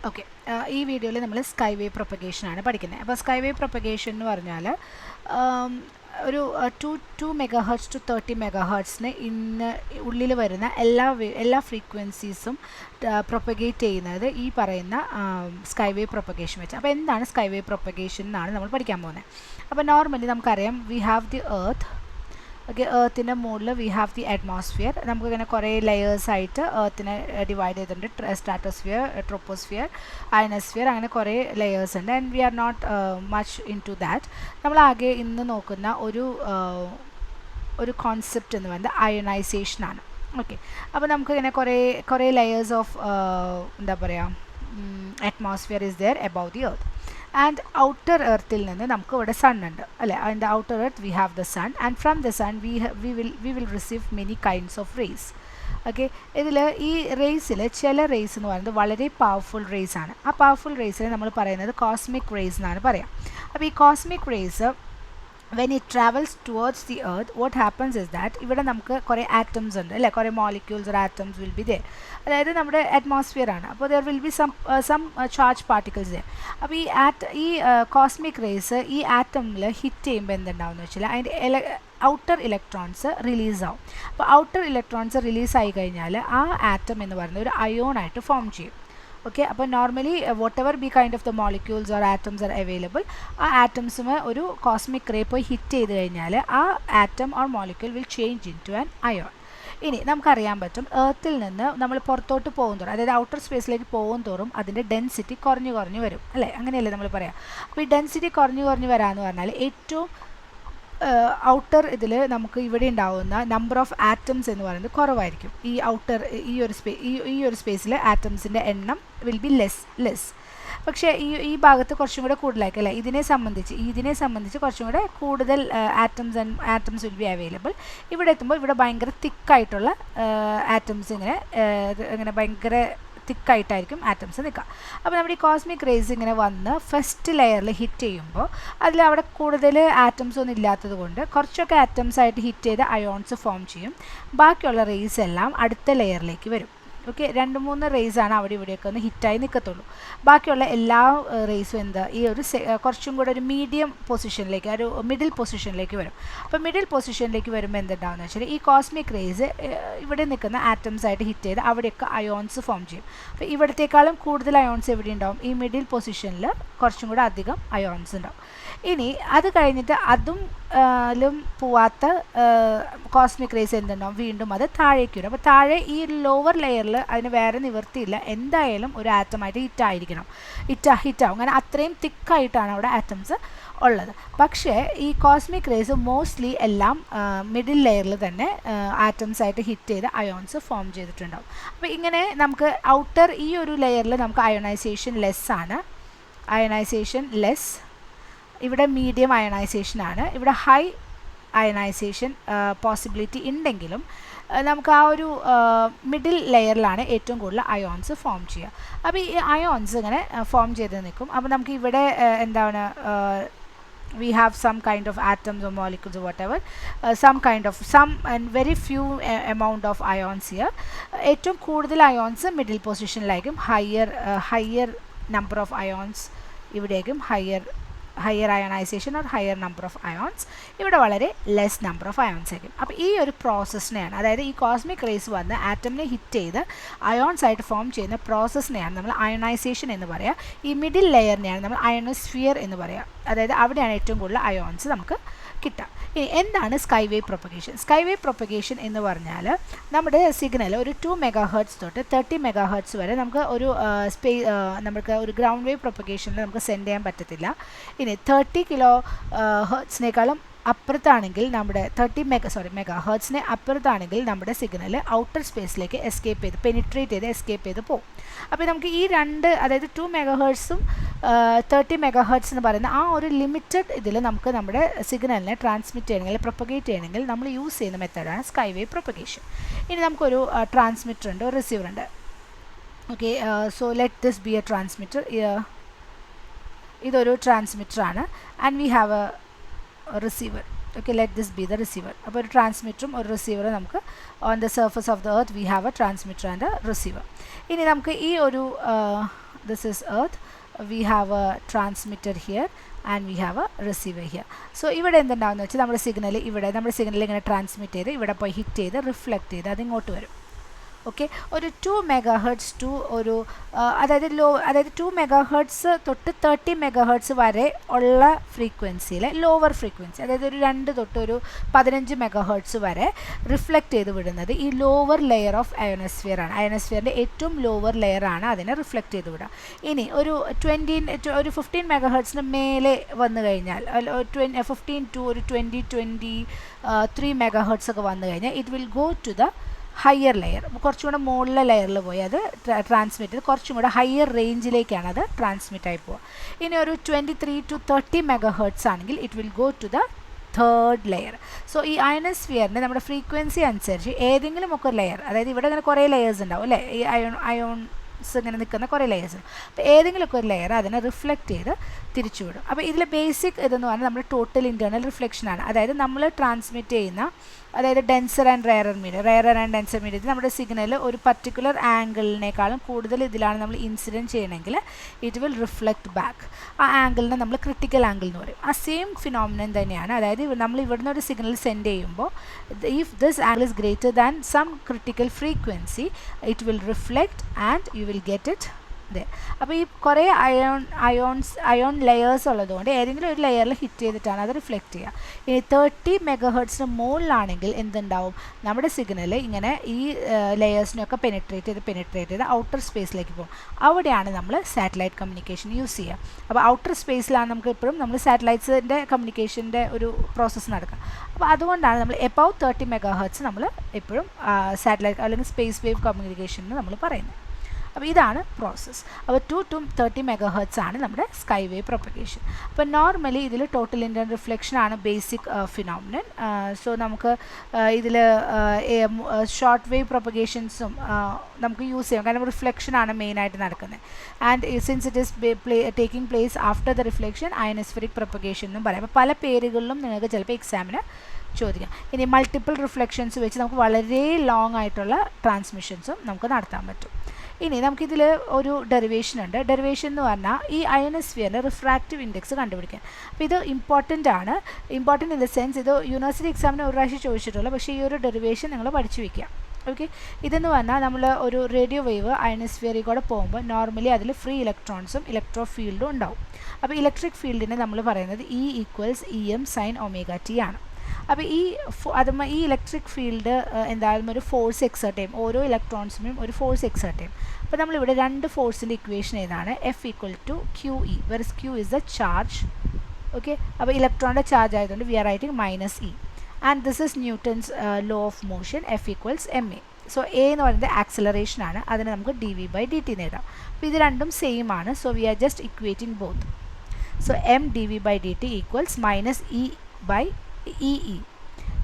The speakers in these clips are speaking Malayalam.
ഓക്കെ, ഈ വീഡിയോയിൽ നമ്മൾ സ്കൈ വേവ് പ്രൊപ്പഗേഷനാണ് പഠിക്കുന്നത്. അപ്പോൾ സ്കൈ വേവ് പ്രൊപ്പഗേഷൻ എന്ന് പറഞ്ഞാൽ ഒരു 2 മെഗാഹെർട്സ് ടു 30 മെഗാഹെർട്സിന് ഉള്ളിൽ വരുന്ന എല്ലാ ഫ്രീക്വൻസീസും പ്രൊപ്പഗേറ്റ് ചെയ്യുന്നത് ഈ പറയുന്ന സ്കൈ വേവ് പ്രൊപ്പഗേഷൻ വെച്ച്. അപ്പോൾ എന്താണ് സ്കൈ വേവ് പ്രൊപ്പഗേഷൻ എന്നാണ് നമ്മൾ പഠിക്കാൻ പോകുന്നത്. അപ്പോൾ നോർമലി നമുക്കറിയാം we have the earth. Okay, എർത്തിൻ്റെ മുകളിൽ വി ഹാവ് ദി അറ്റ്മോസ്ഫിയർ. നമുക്കിങ്ങനെ കുറേ ലെയേഴ്സായിട്ട് എർത്തിനെ ഡിവൈഡ് ചെയ്തിട്ടുണ്ട്. സ്ട്രാറ്റോസ്ഫിയർ, ട്രോപ്പോസ്ഫിയർ, അയനോസ്ഫിയർ, അങ്ങനെ കുറേ ലെയേഴ്സ് ഉണ്ട്. And we are not much into that. നമ്മളാകെ ഇന്ന് നോക്കുന്ന ഒരു കോൺസെപ്റ്റ് എന്ന് പറയുന്നത് അയണൈസേഷനാണ്. ഓക്കെ, അപ്പോൾ നമുക്കിങ്ങനെ കുറേ ലെയേഴ്സ് ഓഫ് എന്താ പറയുക atmosphere is there above the earth. And outer എർത്തിൽ നിന്ന് നമുക്ക് ഇവിടെ സൺ ഉണ്ട് അല്ലേ. In the outer earth we have the sun and from the sun we will receive many kinds of rays. Okay, ഇതിൽ ഈ റേസിൽ ചില റേസ് എന്ന് പറയുന്നത് വളരെ പവർഫുൾ റേസ് ആണ്. ആ പവർഫുൾ റേസിനെ നമ്മൾ പറയുന്നത് കോസ്മിക് റേസ് എന്നാണ് പറയാം. അപ്പോൾ ഈ cosmic rays when it travels towards the earth, what happens is that ഇവിടെ നമുക്ക് കുറേ ആറ്റംസ് ഉണ്ട് അല്ലേ, കുറേ molecules or atoms will be there. അതായത് നമ്മുടെ അറ്റ്മോസ്ഫിയർ ആണ്. അപ്പോൾ there will be some charge particles there. അപ്പോൾ ഈ കോസ്മിക് റേസ് ഈ ആറ്റമിൽ ഹിറ്റ് ചെയ്യുമ്പോൾ എന്തുണ്ടാവുമെന്ന് വെച്ചാൽ അതിൻ്റെ ഔട്ടർ ഇലക്ട്രോൺസ് റിലീസാവും. അപ്പോൾ ഔട്ടർ ഇലക്ട്രോൺസ് റിലീസായി കഴിഞ്ഞാൽ ആ ആറ്റം എന്ന് പറയുന്നത് ഒരു അയോണായിട്ട് ഫോം ചെയ്യും. ഓക്കെ, അപ്പോൾ normally vote ever be kind of the molecules or atoms are available, ആ ആറ്റംസുമേ ഒരു കോസ്മിക് റേ പോയി ഹിറ്റ് ചെയ്ത് കഴിഞ്ഞാൽ ആ atom or molecule will change into an ion. ഇനി നമുക്കറിയാൻ പറ്റും എർത്തിൽ നിന്ന് നമ്മൾ പുറത്തോട്ട് പോകും തോറും, അതായത് ഔട്ടർ സ്പേസിലേക്ക് പോകും തോറും അതിൻ്റെ ഡെൻസിറ്റി കുറഞ്ഞു വരും അല്ലേ, അങ്ങനെയല്ലേ നമ്മൾ പറയാം. അപ്പോൾ ഈ ഡെൻസിറ്റി കുറഞ്ഞു വരാമെന്ന് പറഞ്ഞാൽ ഏറ്റവും ഔട്ടർ ഇതിൽ നമുക്ക് ഇവിടെ ഉണ്ടാവുന്ന നമ്പർ ഓഫ് ആറ്റംസ് എന്ന് പറയുന്നത് കുറവായിരിക്കും. ഈ ഔട്ടർ ഈ ഒരു സ്പേസിൽ ആറ്റംസിൻ്റെ എണ്ണം വിൽ ബി ലെസ്. പക്ഷേ ഈ ഭാഗത്ത് കുറച്ചും കൂടെ കൂടുതലായിരിക്കും അല്ലേ. ഇതിനെ സംബന്ധിച്ച് കുറച്ചും കൂടെ കൂടുതൽ ആറ്റംസ് വിൽ ബി അവൈലബിൾ. ഇവിടെ എത്തുമ്പോൾ ഇവിടെ ഭയങ്കര തിക്കായിട്ടുള്ള ആറ്റംസ് ഇങ്ങനെ ഭയങ്കര തിക്കായിട്ടായിരിക്കും ആറ്റംസ് നിൽക്കുക. അപ്പോൾ നമ്മുടെ ഈ കോസ്മിക് റേസ് ഇങ്ങനെ വന്ന് ഫസ്റ്റ് ലെയറിൽ ഹിറ്റ് ചെയ്യുമ്പോൾ അതിൽ അവിടെ കൂടുതൽ ആറ്റംസ് ഒന്നും ഇല്ലാത്തത് കൊണ്ട് കുറച്ചൊക്കെ ആറ്റംസ് ആയിട്ട് ഹിറ്റ് ചെയ്ത് അയോൺസ് ഫോം ചെയ്യും. ബാക്കിയുള്ള റേസ് എല്ലാം അടുത്ത ലെയറിലേക്ക് വരും. ഓക്കെ, 2-3 റേസാണ് അവിടെ ഇവിടെയൊക്കെ ഒന്ന് ഹിറ്റായി നിൽക്കത്തുള്ളൂ. ബാക്കിയുള്ള എല്ലാ റേസും ഈ ഒരു കുറച്ചും കൂടെ ഒരു മീഡിയം പൊസിഷനിലേക്ക്, ഒരു മിഡിൽ പൊസിഷനിലേക്ക് വരും. അപ്പോൾ മിഡിൽ പൊസിഷനിലേക്ക് വരുമ്പോൾ എന്തുണ്ടാവുമെന്ന് വെച്ചാൽ ഈ കോസ്മിക് റേസ് ഇവിടെ നിൽക്കുന്ന ആറ്റംസ് ആയിട്ട് ഹിറ്റ് ചെയ്ത് അവിടെയൊക്കെ അയോൺസ് ഫോം ചെയ്യും. അപ്പോൾ ഇവിടത്തേക്കാളും കൂടുതൽ അയോൺസ് എവിടെ ഉണ്ടാവും, ഈ മിഡിൽ പൊസിഷനിൽ കുറച്ചും കൂടെ അധികം അയോൺസ് ഉണ്ടാവും. ഇനി അത് കഴിഞ്ഞിട്ട് അതും പോവാത്ത കോസ്മിക് റേസ് എന്തുണ്ടാവും, വീണ്ടും അത് താഴേക്ക് വരും. അപ്പോൾ താഴെ ഈ ലോവർ ലെയറിൽ അതിന് വേറെ നിവൃത്തിയില്ല, എന്തായാലും ഒരു ആറ്റമായിട്ട് ഹിറ്റാവും. അങ്ങനെ അത്രയും തിക്കായിട്ടാണ് അവിടെ ആറ്റംസ് ഉള്ളത്. പക്ഷേ ഈ കോസ്മിക് റേസ് മോസ്റ്റ്ലി എല്ലാം മിഡിൽ ലെയറിൽ തന്നെ ആറ്റംസ് ആയിട്ട് ഹിറ്റ് ചെയ്ത് അയോൺസ് ഫോം ചെയ്തിട്ടുണ്ടാവും. അപ്പോൾ ഇങ്ങനെ നമുക്ക് ഔട്ടർ ഈ ഒരു ലെയറിൽ നമുക്ക് അയണൈസേഷൻ ലെസ്, ഇവിടെ മീഡിയം അയണൈസേഷൻ ആണ്, ഇവിടെ ഹൈ അയണൈസേഷൻ പോസിബിലിറ്റി ഉണ്ടെങ്കിലും നമുക്ക് ആ ഒരു മിഡിൽ ലെയറിലാണ് ഏറ്റവും കൂടുതൽ അയോൺസ് ഫോം ചെയ്യുക. അപ്പോൾ ഈ അയോൺസ് ഇങ്ങനെ ഫോം ചെയ്ത് നിൽക്കും. അപ്പോൾ നമുക്ക് ഇവിടെ എന്താണ് we have some kind of atoms or molecules or whatever, some and very few amount of ions here. ഏറ്റവും കൂടുതൽ അയോൺസ് മിഡിൽ പൊസിഷനിലായിരിക്കും, higher number of ions ഇവിടേക്കും higher ionization or higher number of ions, ഇവിടെ വളരെ ലെസ് നമ്പർ ഓഫ് അയോൺസ് ആയിരിക്കും. അപ്പോൾ ഈ ഒരു പ്രോസസ്സിനെയാണ്, അതായത് ഈ കോസ്മിക് റേസ് വന്ന് ആറ്റമിനെ ഹിറ്റ് ചെയ്ത് അയോൺസ് ആയിട്ട് ഫോം ചെയ്യുന്ന പ്രോസസ്സിനെയാണ് നമ്മൾ അയണൈസേഷൻ എന്ന് പറയുക. ഈ മിഡിൽ ലെയറിനെയാണ് നമ്മൾ അയണോസ്ഫിയർ എന്ന് പറയുക. അതായത് അവിടെയാണ് ഏറ്റവും കൂടുതൽ അയോൺസ് നമുക്ക് കിട്ടുക. ഇനി എന്താണ് sky wave propagation? Sky wave propagation എന്ന് പറഞ്ഞാൽ നമ്മുടെ സിഗ്നൽ ഒരു 2 മെഗാഹെർട്സ് തൊട്ട് 30 മെഗാഹെർട്സ് വരെ നമുക്ക് നമുക്ക് ഒരു ഗ്രൗണ്ട് വേവ് പ്രൊപ്പഗേഷനിൽ നമുക്ക് സെൻഡ് ചെയ്യാൻ പറ്റത്തില്ല. ഇനി 30 കിലോ ഹെർട്സിനേക്കാളും അപ്പുറത്താണെങ്കിൽ നമ്മുടെ മെഗാഹെർട്സിനെ അപ്പുറത്താണെങ്കിൽ നമ്മുടെ സിഗ്നൽ ഔട്ടർ സ്പേസിലേക്ക് പെനിട്രേറ്റ് ചെയ്ത് പോകും. അപ്പോൾ നമുക്ക് ഈ അതായത് 2 മെഗാഹെർട്സും 30 മെഗാഹെർട്സ് എന്ന് പറയുന്ന ആ ഒരു ലിമിറ്റഡ് ഇതിൽ നമുക്ക് നമ്മുടെ സിഗ്നലിനെ ട്രാൻസ്മിറ്റ് ചെയ്യണമെങ്കിൽ പ്രൊപ്പഗേറ്റ് ചെയ്യണമെങ്കിൽ നമ്മൾ യൂസ് ചെയ്യുന്ന മെത്തേഡാണ് സ്കൈ വേവ് പ്രൊപ്പഗേഷൻ. ഇനി നമുക്കൊരു ട്രാൻസ്മിറ്റർ ഉണ്ട്, ഒരു റിസീവർ ഉണ്ട്. Okay, so let this B A transmitter. ഇതൊരു ട്രാൻസ്മിറ്റർ ആണ് and we have A receiver. Okay, let this be the receiver. അപ്പോൾ ഒരു ട്രാൻസ്മിറ്ററും ഒരു റിസീവറും നമുക്ക് on the surface of the earth we have A transmitter and A receiver. ഇനി നമുക്ക് ഈ ഒരു this is earth, we have a transmitter here and we have a receiver here. So ഇവിടെ എന്തുണ്ടാവുമെന്ന് വെച്ചാൽ നമ്മുടെ സിഗ്നൽ ഇങ്ങനെ ട്രാൻസ്മിറ്റ് ചെയ്ത് ഇവിടെ പോയി ഹിറ്റ് ചെയ്ത് റിഫ്ലക്റ്റ് ചെയ്ത് അത് ഇങ്ങോട്ട് വരും. ഓക്കെ, ഒരു 2 മെഗാഹെർട്സ് ടു ഒരു അതായത് 2 മെഗാഹെർട്സ് തൊട്ട് 30 മെഗാഹെർട്സ് വരെ ഉള്ള ഫ്രീക്വൻസിയിലെ ലോവർ ഫ്രീക്വൻസി, അതായത് ഒരു 2 തൊട്ട് ഒരു 15 മെഗാഹെർട്സ് വരെ റിഫ്ലക്റ്റ് ചെയ്ത് വിടുന്നത് ഈ ലോവർ ലെയർ ഓഫ് അയോണോസ്ഫിയർ ആണ്. അയോണോസ്ഫിയറിൻ്റെ ഏറ്റവും ലോവർ ലെയർ ആണ് അതിനെ റിഫ്ലക്റ്റ് ചെയ്ത് വിടുക. ഇനി ഒരു 15 മെഗാഹെർട്സിന് മേലെ വന്നു കഴിഞ്ഞാൽ 15 ടു ഒരു 23 മെഗാഹെർട്സ് ഒക്കെ വന്നു കഴിഞ്ഞാൽ it will go to the higher layer, കുറച്ചും കൂടെ മുകളിലെ ലെയറിൽ പോയി അത് ട്രാൻസ്മിറ്റ് ചെയ്ത് കുറച്ചും കൂടെ ഹയർ റേഞ്ചിലേക്കാണ് അത് ട്രാൻസ്മിറ്റ് ആയി പോവുക. ഇനി ഒരു 23 to 30 മെഗാഹെർട്സ് ആണെങ്കിൽ it will go to the third layer. So ഈ അയണോസ്ഫിയറിൻ്റെ നമ്മുടെ ഫ്രീക്വൻസി അനുസരിച്ച് ഏതെങ്കിലും ഒക്കെ ലെയർ, അതായത് ഇവിടെ ഇങ്ങനെ കുറേ ലെയേഴ്സ് ഉണ്ടാവും അല്ലേ, ഈ അയോൺസ് ഇങ്ങനെ നിൽക്കുന്ന കുറേ ലെയേഴ്സ്, അപ്പോൾ ഏതെങ്കിലുമൊക്കെ ഒരു ലെയർ അതിനെ റിഫ്ലക്റ്റ് ചെയ്ത് തിരിച്ചു വിടും. അപ്പോൾ ഇതിൽ ബേസിക് ഇതെന്ന് പറഞ്ഞാൽ നമ്മുടെ ടോട്ടൽ ഇൻറ്റേർണൽ റിഫ്ലക്ഷനാണ്. അതായത് നമ്മൾ ട്രാൻസ്മിറ്റ് ചെയ്യുന്ന, അതായത് denser and rare and denser മീഡിയത്തിൽ നമ്മുടെ സിഗ്നൽ ഒരു പർട്ടിക്കുലർ ആംഗിളിനേക്കാളും കൂടുതൽ ഇതിലാണ് നമ്മൾ ഇൻസിഡൻറ്റ് ചെയ്യണമെങ്കിൽ ഇറ്റ് വിൽ റിഫ്ലക്റ്റ് ബാക്ക്. ആ ആംഗിളിനെ നമ്മൾ ക്രിട്ടിക്കൽ ആംഗിൾ എന്ന് പറയും. ആ സെയിം ഫിനോമിനൻ തന്നെയാണ്. അതായത് നമ്മൾ ഇവിടുന്ന് ഒരു സിഗ്നൽ സെൻഡ് ചെയ്യുമ്പോൾ if this angle is greater than some critical frequency it will reflect and you will get it there. അപ്പോൾ ഈ കുറേ അയോൺ ലെയേഴ്സ് ഉള്ളതുകൊണ്ട് ഏതെങ്കിലും ഒരു ലെയറിൽ ഹിറ്റ് ചെയ്തിട്ടാണ് അത് റിഫ്ലക്റ്റ് ചെയ്യുക. ഇനി 30 മെഗാഹെർട്സിന് മുകളിലാണെങ്കിൽ എന്തുണ്ടാവും, നമ്മുടെ സിഗ്നൽ ഇങ്ങനെ ഈ ലെയേഴ്സിനെയൊക്കെ പെനിട്രേറ്റ് ചെയ്ത് ഔട്ടർ സ്പേസിലേക്ക് പോകും. അവിടെയാണ് നമ്മൾ സാറ്റലൈറ്റ് കമ്മ്യൂണിക്കേഷൻ യൂസ് ചെയ്യുക. അപ്പോൾ ഔട്ടർ സ്പേസിലാണ് നമുക്ക് എപ്പോഴും നമ്മൾ സാറ്റലൈറ്റ്സിൻ്റെ കമ്മ്യൂണിക്കേഷൻ്റെ ഒരു പ്രോസസ്സ് നടക്കുക. അപ്പോൾ അതുകൊണ്ടാണ് നമ്മൾ എബവ് 30 മെഗാഹെർട്സ് നമ്മൾ എപ്പോഴും സാറ്റലൈറ്റ് അല്ലെങ്കിൽ സ്പേസ് വേവ് കമ്മ്യൂണിക്കേഷൻ എന്ന് നമ്മൾ പറയുന്നത്. അപ്പോൾ ഇതാണ് പ്രോസസ്സ്. അപ്പോൾ 2 to 30 മെഗാഹെർട്സ് ആണ് നമ്മുടെ സ്കൈ വേവ് പ്രൊപ്പഗേഷൻ. അപ്പോൾ നോർമലി ഇതിൽ ടോട്ടൽ ഇൻറ്റേർണൽ റിഫ്ലക്ഷൻ ആണ് ബേസിക് ഫിനോമിനൻ. സോ നമുക്ക് ഇതിൽ ഷോർട്ട് വേവ് പ്രൊപ്പഗേഷൻസും നമുക്ക് യൂസ് ചെയ്യാം, കാരണം റിഫ്ലക്ഷനാണ് മെയിനായിട്ട് നടക്കുന്നത്. And since it is taking place after the reflection ionospheric propagation എന്നും പറയാം. അപ്പോൾ പല പേരുകളിലും നിങ്ങൾക്ക് ചിലപ്പോൾ എക്സാമിന് ചോദിക്കാം. ഇനി മൾട്ടിപ്പിൾ റിഫ്ലക്ഷൻസ് വെച്ച് നമുക്ക് വളരെ ലോങ് ആയിട്ടുള്ള ട്രാൻസ്മിഷൻസും നമുക്ക് നടത്താൻ പറ്റും. ഇനി നമുക്കിതിൽ ഒരു ഡെറിവേഷൻ ഉണ്ട്. ഡെറിവേഷൻ എന്ന് പറഞ്ഞാൽ ഈ അയനോസ്ഫിയറിൻ്റെ റിഫ്രാക്റ്റീവ് ഇൻഡെക്സ് കണ്ടുപിടിക്കാൻ. അപ്പോൾ ഇത് ഇമ്പോർട്ടൻറ്റ് ഇൻ ദ സെൻസ് ഇത് യൂണിവേഴ്സിറ്റി എക്സാമിന് ഒരു പ്രാവശ്യം ചോദിച്ചിട്ടുള്ളൂ, പക്ഷേ ഈ ഒരു ഡെറിവേഷൻ നിങ്ങൾ പഠിച്ചു വയ്ക്കുക. ഓക്കെ, ഇതെന്ന് പറഞ്ഞാൽ നമ്മൾ ഒരു റേഡിയോ വേവ് അയനോസ്ഫിയറിൽ കൂടെ പോകുമ്പോൾ നോർമലി അതിൽ ഫ്രീ ഇലക്ട്രോൺസും ഇലക്ട്രോ ഫീൽഡും ഉണ്ടാവും. അപ്പോൾ ഇലക്ട്രിക് ഫീൽഡിനെ നമ്മൾ പറയുന്നത് E = EM sin ωt ആണ്. അപ്പോൾ ഈ ഇലക്ട്രിക് ഫീൽഡ് എന്തായാലും ഒരു ഫോഴ്സ് എക്സേർട്ട് ചെയ്യും, ഓരോ ഇലക്ട്രോൺസിനും ഒരു ഫോഴ്സ് എക്സേർട്ട് ചെയ്യും. അപ്പോൾ നമ്മളിവിടെ രണ്ട് ഫോഴ്സിൻ്റെ ഇക്വേഷൻ ഏതാണ്, F = QE, whereas Q is the charge. Okay, അപ്പോൾ ഇലക്ട്രോണിൻ്റെ ചാർജ് ആയതുകൊണ്ട് we are writing -E and this is Newton's law of motion, F = ma. So A എന്ന് പറയുന്നത് ആക്സിലറേഷൻ ആണ്, അതിന് നമുക്ക് dv/dt നേടാം. അപ്പോൾ ഇത് രണ്ടും സെയിം ആണ്. So we are just equating both. So m dv/dt = -E/E.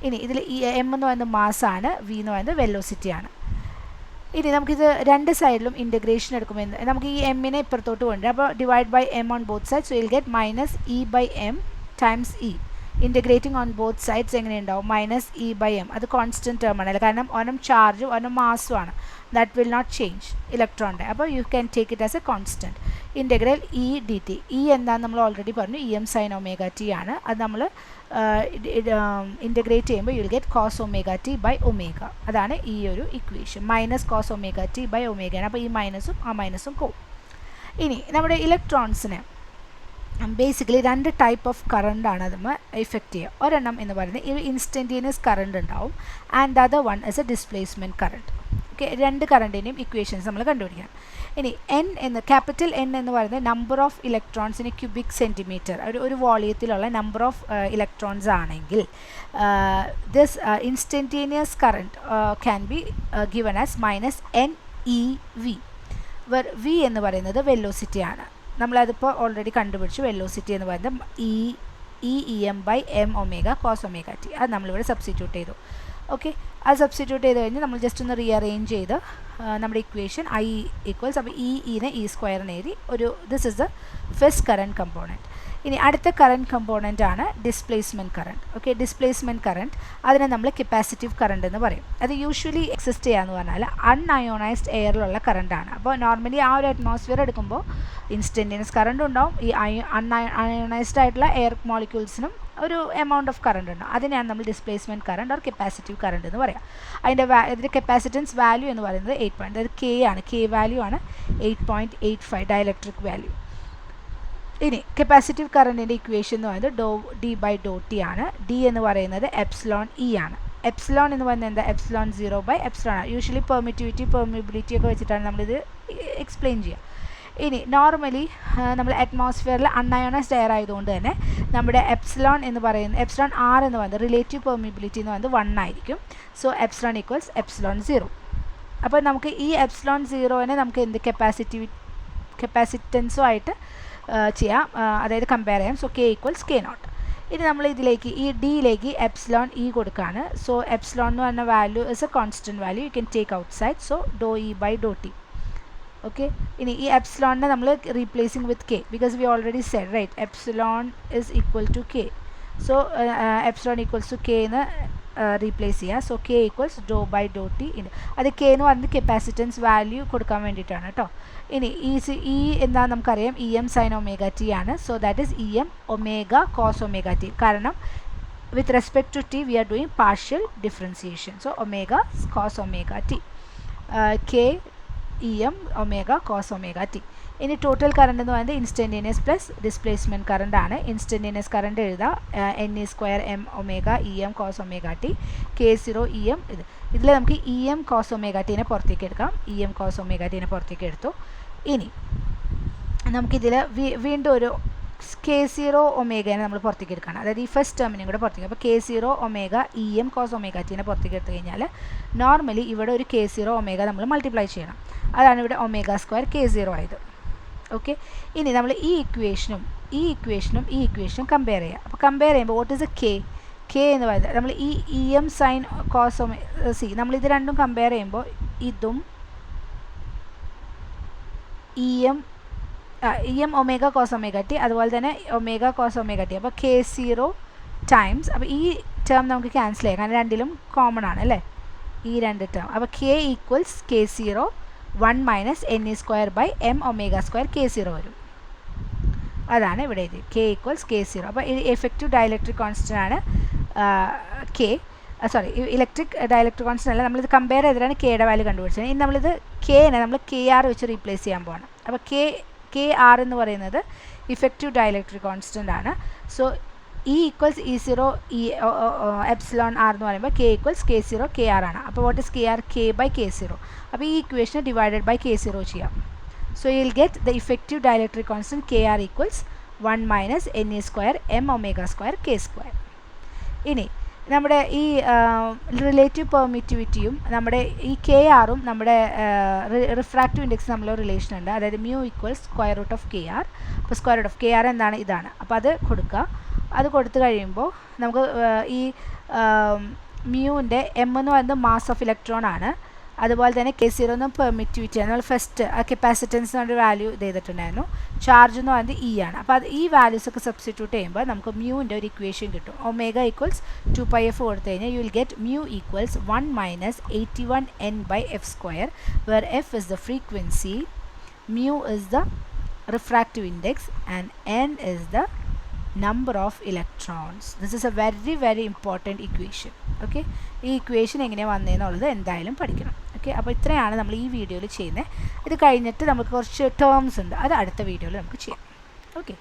ഇനി ഇതിൽ m എന്ന് പറയുന്നത് മാസ്സാണ്, v എന്ന് പറയുന്നത് വെലോസിറ്റി ആണ്. ഇനി നമുക്കിത് രണ്ട് സൈഡിലും ഇൻ്റഗ്രേഷൻ എടുക്കുമ്പോൾ നമുക്ക് ഈ എമ്മിനെ ഇപ്പുറത്തോട്ട് കൊണ്ടുവരാം. അപ്പോൾ /m on both sides, so will get -E/m times E. Integrating on both sides എങ്ങനെയുണ്ടാവും, -E/m. അത് കോൺസ്റ്റൻറ്റ് ടേം ആണ്, കാരണം ഒന്നും ചാർജും ഒന്നും മാസും ആണ്. ദാറ്റ് വിൽ നോട്ട് ചേഞ്ച് ഇലക്ട്രോണിൻ്റെ. അപ്പോൾ you can take it as a constant. Integral E dt. E എന്താണെന്ന് നമ്മൾ ഓൾറെഡി പറഞ്ഞു, EM sin ωt ആണ്. അത് നമ്മൾ ഇൻ്റഗ്രേറ്റ് ചെയ്യുമ്പോൾ U will get cos ωt/ω. അതാണ് ഈ ഒരു ഇക്വേഷൻ. -cos ωt/ω ആണ്. അപ്പോൾ ഈ മൈനസും ആ മൈനസും പോവും. ഇനി നമ്മുടെ ഇലക്ട്രോൺസിന് ബേസിക്കലി രണ്ട് ടൈപ്പ് ഓഫ് കറണ്ട് ആണ് അത് ഇഫക്റ്റ് ചെയ്യുക. ഒരെണ്ണം എന്ന് പറയുന്നത് ഈ ഇൻസ്റ്റൻറ്റേനിയസ് കറണ്ട് ഉണ്ടാവും, and the other one is A displacement current. Okay, രണ്ട് കറണ്ടിൻ്റെയും ഇക്വേഷൻസ് നമ്മൾ കണ്ടുപിടിക്കണം. ഇനി ക്യാപിറ്റൽ N എന്ന് പറയുന്നത് number of electrons in cubic centimetre, ഒരു വോളിയത്തിലുള്ള നമ്പർ ഓഫ് ഇലക്ട്രോൺസ് ആണെങ്കിൽ this instantaneous current can be given as -NeV, where V എന്ന് പറയുന്നത് വെലോസിറ്റി ആണ്. നമ്മളതിപ്പോൾ ഓൾറെഡി കണ്ടുപിടിച്ചു. വെലോസിറ്റി എന്ന് പറയുന്നത് EEM/m cos ωt. അത് നമ്മളിവിടെ സബ്സ്റ്റിറ്റ്യൂട്ട് ചെയ്തു. ഓക്കെ, അത് സബ്സ്റ്റിറ്റ്യൂട്ട് ചെയ്ത് കഴിഞ്ഞ് നമ്മൾ ജസ്റ്റ് ഒന്ന് റീഅറേഞ്ച് ചെയ്ത് നമ്മുടെ ഇക്വേഷൻ I=, അപ്പോൾ E നെ E² എഴുതി. This is the first current component. ഇനി അടുത്ത കറണ്ട് കമ്പോണൻ്റ് ആണ് displacement current. Okay, displacement current അതിനെ നമ്മൾ കപ്പാസിറ്റീവ് കറണ്ട് എന്ന് പറയും. അത് യൂഷ്വലി എക്സിസ്റ്റ് ചെയ്യാന്ന് പറഞ്ഞാൽ അൺഅയോണൈസ്ഡ് എയറിലുള്ള കറണ്ടാണ്. അപ്പോൾ നോർമലി ആ ഒരു അറ്റ്മോസ്ഫിയർ എടുക്കുമ്പോൾ ഇൻസ്റ്റൻറ്റേനിയസ് കറണ്ട് ഉണ്ടാവും. ഈ അൺഅയോണൈസ്ഡ് ആയിട്ടുള്ള എയർ മോളിക്യൂൾസിനും ഒരു എമൗണ്ട് ഓഫ് കറണ്ട് ഉണ്ടാവും. അതിനെയാണ് നമ്മൾ displacement current or capacitive current എന്ന് പറയാം. അതിൻ്റെ കപ്പാസിറ്റൻസ് വാല്യൂ എന്ന് പറയുന്നത് 8 അതായത് കെ ആണ്. കെ വാല്യൂ ആണ് 8.85 ഡയലക്ട്രിക് വാല്യൂ. ഇനി കപ്പാസിറ്റീവ് കറണ്ടിൻ്റെ ഇക്വേഷൻ എന്ന് പറയുന്നത് ഡോ ഡി ബൈ ഡോ ടി ആണ്. ഡി എന്ന് പറയുന്നത് എപ്സിലോൺ ഇ ആണ്. എപ്സിലോൺ എന്ന് പറയുന്നത് എന്താ? എപ്സിലോൺ 0 ബൈ എപ്സിലോൺ ആണ്. യൂഷ്വലി പെർമിറ്റിവിറ്റി പെർമിബിലിറ്റി ഒക്കെ വെച്ചിട്ടാണ് നമ്മളിത് എക്സ്പ്ലെയിൻ ചെയ്യുക. ഇനി നോർമലി നമ്മൾ അറ്റ്മോസ്ഫിയറിൽ അൺഅയോണൈസ്ഡ് എയർ ആയതുകൊണ്ട് തന്നെ നമ്മുടെ എപ്സിലോൺ എന്ന് പറയുന്നത് എപ്സിലോൺ ആർ എന്ന് പറയുന്നത് റിലേറ്റീവ് പെർമിബിലിറ്റി എന്ന് പറയുന്നത് 1 ആയിരിക്കും. So epsilon equals epsilon 0. അപ്പോൾ നമുക്ക് ഈ എപ്സിലോൺ 0നെ നമുക്ക് എന്ത് കപ്പാസിറ്റൻസും ആയിട്ട് ചെയ്യാം, അതായത് കമ്പയർ ചെയ്യാം. So K equals K naught. ഇനി നമ്മൾ ഇതിലേക്ക് ഈ ഡിയിലേക്ക് എപ്സിലോൺ ഇ കൊടുക്കുകയാണ്. സോ എപ്സിലോൺ എന്ന് പറഞ്ഞ value is a constant value, you can take outside. So do E by do T. Okay, ഇനി ഈ എപ്സിലോണിനെ നമ്മൾ replacing with K because we already said right epsilon is equal to K. So epsilon equals to K എന്ന് റീപ്ലേസ് ചെയ്യുക. So K equals do by do T. അത് കെ എന്ന് പറഞ്ഞത് കപ്പാസിറ്റൻസ് വാല്യൂ കൊടുക്കാൻ വേണ്ടിയിട്ടാണ് കേട്ടോ. ഇനി ഈ എന്താ നമുക്കറിയാം E M sine omega T ആണ്. So that is E M omega cos omega T. കാരണം with respect to T we are doing partial differentiation. So omega cos omega T, K E M omega cos omega T. ഇനി ടോട്ടൽ കറണ്ട് എന്ന് പറയുന്നത് ഇൻസ്റ്റൻറ്റേനിയസ് പ്ലസ് ഡിസ്പ്ലേസ്മെൻറ്റ് കറണ്ട് ആണ്. ഇൻസ്റ്റൻറ്റേനിയസ് കറണ്ട് എഴുതാം N E square M omega E M cos omega T K 0 E M. ഇതിൽ നമുക്ക് ഇ എം കോസ് ഒമേഗ ടീനെ പുറത്തേക്ക് എടുക്കാം. ഇ എം കോസ് ഒമേഗ ടീനെ പുറത്തേക്ക് എടുത്തു. ഇനി നമുക്കിതിൽ വീണ്ടും ഒരു കെ 0 ഒമേഗനെ നമ്മൾ പുറത്തേക്ക് എടുക്കണം. അതായത് ഈ ഫസ്റ്റ് ടേമിനും കൂടെ പുറത്തേക്ക്. അപ്പോൾ K 0 omega E M cos omega ടീനെ പുറത്തേക്ക് എടുത്തു കഴിഞ്ഞാൽ നോർമലി ഇവിടെ ഒരു കെ 0 ഒമേഗ നമ്മൾ മൾട്ടിപ്ലൈ ചെയ്യണം. അതാണ് ഇവിടെ ഒമേഗ സ്ക്വയർ കെ 0 ആയത്. ഓക്കെ, ഇനി നമ്മൾ ഈ ഇക്വേഷനും കമ്പയർ ചെയ്യുക. അപ്പോൾ കമ്പയർ ചെയ്യുമ്പോൾ വാട്ട് ഈസ് എ കെ എന്ന് പറയുന്നത് നമ്മൾ ഈ ഇ എം സൈൻ കോസ് നമ്മളിത് രണ്ടും കമ്പയർ ചെയ്യുമ്പോൾ ഇതും E M omega cos omega T അതുപോലെ തന്നെ ഒമേഗ കോസ് ഒമേഗ ടി. അപ്പോൾ കെ 0 ടൈംസ്, അപ്പോൾ ഈ ടേം നമുക്ക് ക്യാൻസൽ ചെയ്യാം കാരണം രണ്ടിലും കോമൺ ആണ് അല്ലേ ഈ രണ്ട് ടേം. അപ്പോൾ K equals K 0 1 minus N E square by M omega square K 0 വരും. അതാണ് ഇവിടെ ഇത് കെ ഈക്വൽസ് കെ 0. അപ്പോൾ ഇത് എഫക്റ്റീവ് ഡയലക്ട്രിക് കോൺസ്റ്റൻ്റ് ആണ് കെ. ഇലക്ട്രിക് ഡയലക്ട്രിക് കോൺസ്റ്റൻ്റ് അല്ല, നമ്മളിത് കമ്പയർ ചെയ്തിട്ടാണ് കെയുടെ വാല്യൂ കണ്ടുപിടിച്ചത്. ഇനി നമ്മളിത് കെനെ നമ്മൾ കെ ആർ വെച്ച് റീപ്ലേസ് ചെയ്യാൻ പോകണം. അപ്പോൾ കെ ആർ എന്ന് പറയുന്നത് ഇഫക്റ്റീവ് ഡയലക്ട്രിക് കോൺസ്റ്റൻ്റ് ആണ്. So E equals E 0 E epsilon R എന്ന് പറയുമ്പോൾ K equals K 0 K R ആണ്. അപ്പോൾ what is K R? K by K 0. അപ്പോൾ ഈ ഇക്വേഷനെ ഡിവൈഡഡ് ബൈ കെ 0 ചെയ്യാം. So you will get the effective dielectric constant K R equals 1 minus N E square M omega square K square. ഇനി നമ്മുടെ ഈ റിലേറ്റീവ് പെർമിറ്റിവിറ്റിയും നമ്മുടെ ഈ കെ ആറും നമ്മുടെ റിഫ്രാക്റ്റീവ് ഇൻഡെക്സ് തമ്മിലുള്ള റിലേഷൻ ഉണ്ട്. അതായത് mu equals square root of K R. അപ്പോൾ square root of K R എന്താണ്? ഇതാണ്. അപ്പോൾ അത് കൊടുക്കുക. അത് കൊടുത്തു കഴിയുമ്പോൾ നമുക്ക് ഈ മ്യൂവിൻ്റെ എം എന്ന് പറയുന്നത് മാസ് ഓഫ് ഇലക്ട്രോൺ ആണ്. അതുപോലെ തന്നെ കെ 0 എന്ന് പെർമിറ്റിവിറ്റി ആണ്. നമ്മൾ ഫസ്റ്റ് കപ്പാസിറ്റൻസ് എന്നൊരു വാല്യൂ ഇത് ചെയ്തിട്ടുണ്ടായിരുന്നു. ചാർജ് എന്ന് പറയുന്നത് ഇ ആണ്. അപ്പോൾ അത് ഈ വാല്യൂസ് ഒക്കെ സബ്സ്റ്റിറ്റ്യൂട്ട് ചെയ്യുമ്പോൾ നമുക്ക് മ്യൂവിൻ്റെ ഒരു ഇക്വേഷൻ കിട്ടും. ഒമേഗ ഈക്വൽസ് 2πf കൊടുത്തു കഴിഞ്ഞാൽ you will get mu equals 1 minus 81 n by F square where F is the frequency, mu is the refractive index and n is the number of electrons. This is a very very important equation. Okay, ഈ ഇക്വേഷൻ എങ്ങനെ വന്നതെന്നുള്ളത് എന്തായാലും പഠിക്കണം. ഓക്കെ, അപ്പോൾ ഇത്രയാണ് നമ്മൾ ഈ വീഡിയോയിൽ ചെയ്യുന്നത്. ഇത് കഴിഞ്ഞിട്ട് നമുക്ക് കുറച്ച് ടേംസ് ഉണ്ട്, അത് അടുത്ത വീഡിയോയിൽ നമുക്ക് ചെയ്യാം. ഓക്കെ.